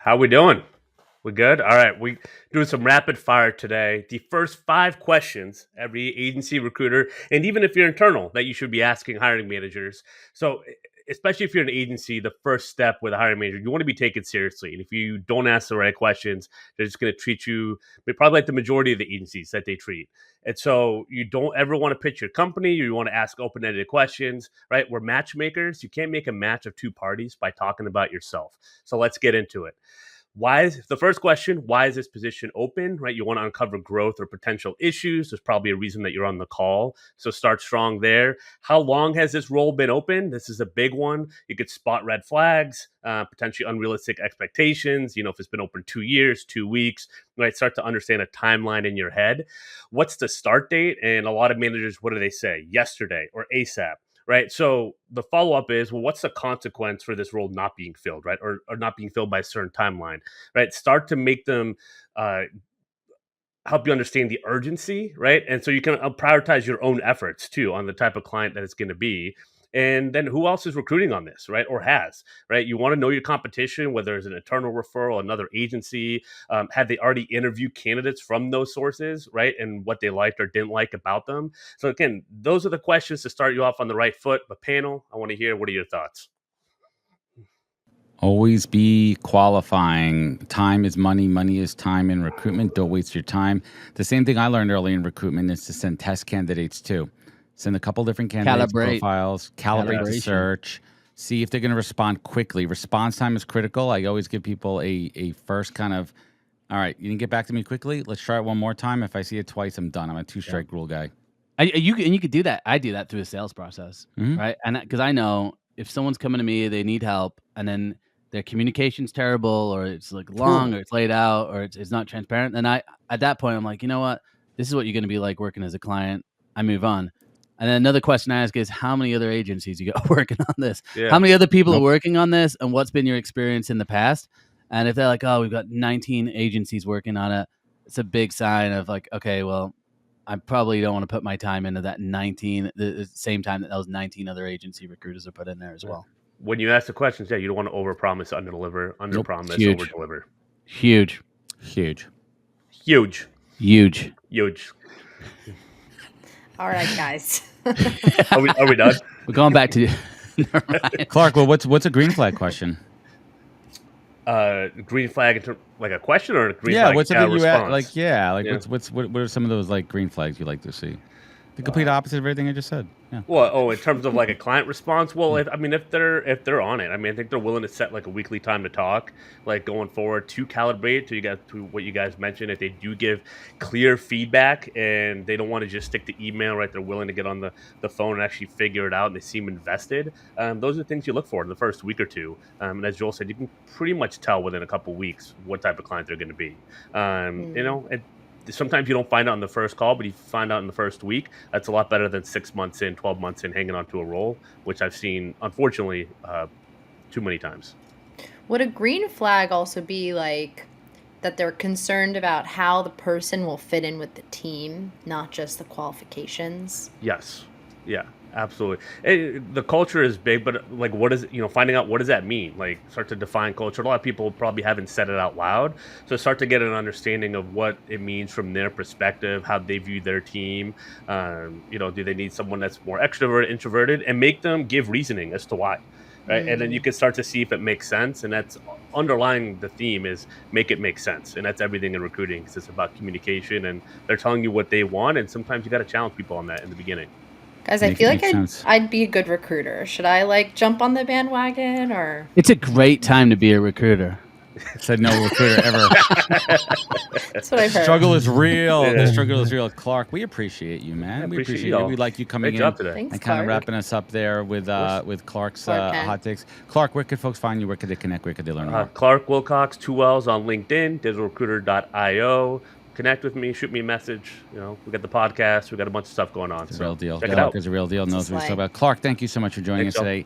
How we doing? We good? All right. We doing some rapid fire today. The first 5 questions every agency recruiter, and even if you're internal, that you should be asking hiring managers. So, especially if you're an agency, the first step with a hiring manager, you want to be taken seriously. And if you don't ask the right questions, they're just going to treat you probably like the majority of the agencies that they treat. And so, you don't ever want to pitch your company. You want to ask open-ended questions, right? We're matchmakers. You can't make a match of two parties by talking about yourself. So let's get into it. Why is the first question? Why is this position open? Right, you want to uncover growth or potential issues. There's probably a reason that you're on the call, so start strong there. How long has this role been open? This is a big one. You could spot red flags, potentially unrealistic expectations. If it's been open 2 years, 2 weeks, right? Start to understand a timeline in your head. What's the start date? And a lot of managers, what do they say? Yesterday or ASAP. Right. So the follow up is, well, what's the consequence for this role not being filled, right? Or not being filled by a certain timeline, right? Start to make them help you understand the urgency, right? And so you can prioritize your own efforts too on the type of client that it's going to be. And then who else is recruiting on this, right? Or has, right? You want to know your competition, whether it's an internal referral, another agency. Have they already interviewed candidates from those sources, right? And what they liked or didn't like about them. So again, those are the questions to start you off on the right foot. But panel, I want to hear, what are your thoughts? Always be qualifying. Time is money. Money is time in recruitment. Don't waste your time. The same thing I learned early in recruitment is to send test candidates too. Send a couple different candidates profiles, calibrate the search, see if they're going to respond quickly. Response time is critical. I always give people a first kind of, all right, you didn't get back to me quickly. Let's try it one more time. If I see it twice, I'm done. I'm a 2-strike rule guy. You could do that. I do that through a sales process, right? And because I know if someone's coming to me, they need help, and then their communication's terrible, or it's like long, or it's laid out, or it's not transparent, then at that point I'm like, you know what? This is what you're going to be like working as a client. I move on. And then another question I ask is, how many other agencies you got working on this? Yeah. How many other people are working on this? And what's been your experience in the past? And if they're like, oh, we've got 19 agencies working on it, it's a big sign of like, okay, well, I probably don't want to put my time into that 19, the same time that those 19 other agency recruiters are put in there as well. When you ask the questions, you don't want to overpromise, underdeliver, underpromise, overdeliver. Huge. All right, guys. Are we done? We're going back to Clark. Well, what's a green flag question? Green flag, like a question, or a green flag? What's something response? What are some of those like green flags you like to see? The complete opposite of everything I just said. Yeah. Well, in terms of like a client response, well, if they're on it, I think they're willing to set like a weekly time to talk, like going forward to calibrate to what you guys mentioned. If they do give clear feedback and they don't want to just stick to email, right? They're willing to get on the phone and actually figure it out, and they seem invested. Those are the things you look for in the first week or two. And as Joel said, you can pretty much tell within a couple of weeks what type of client they're going to be. Sometimes you don't find out in the first call, but you find out in the first week. That's a lot better than 6 months in, 12 months in, hanging on to a role, which I've seen, unfortunately, too many times. Would a green flag also be like that they're concerned about how the person will fit in with the team, not just the qualifications? Yes. Yeah. Absolutely. The culture is big, but like, finding out what does that mean? Like, start to define culture. A lot of people probably haven't said it out loud. So start to get an understanding of what it means from their perspective, how they view their team. Do they need someone that's more extroverted, introverted, and make them give reasoning as to why. Right. And then you can start to see if it makes sense. And that's underlying the theme is make it make sense. And that's everything in recruiting, because it's about communication, and they're telling you what they want. And sometimes you got to challenge people on that in the beginning. Guys, I feel like I'd be a good recruiter. Should I like jump on the bandwagon, or? It's a great time to be a recruiter. Said no recruiter ever. That's what I've heard. Struggle is real. Yeah. The struggle is real. Clark, we appreciate you, man. We appreciate you. We like you coming in Thanks, and kind of wrapping us up there with Clark's hot takes. Clark, where could folks find you? Where could they connect? Where could they learn more? Clark Wilcox, 2 L's on LinkedIn, digitalrecruiter.io. Connect with me, shoot me a message. We got the podcast, we got a bunch of stuff going on. It's a real deal. Check it out. Clark is a real deal. Knows what he's talking about. Clark, thank you so much for joining us today.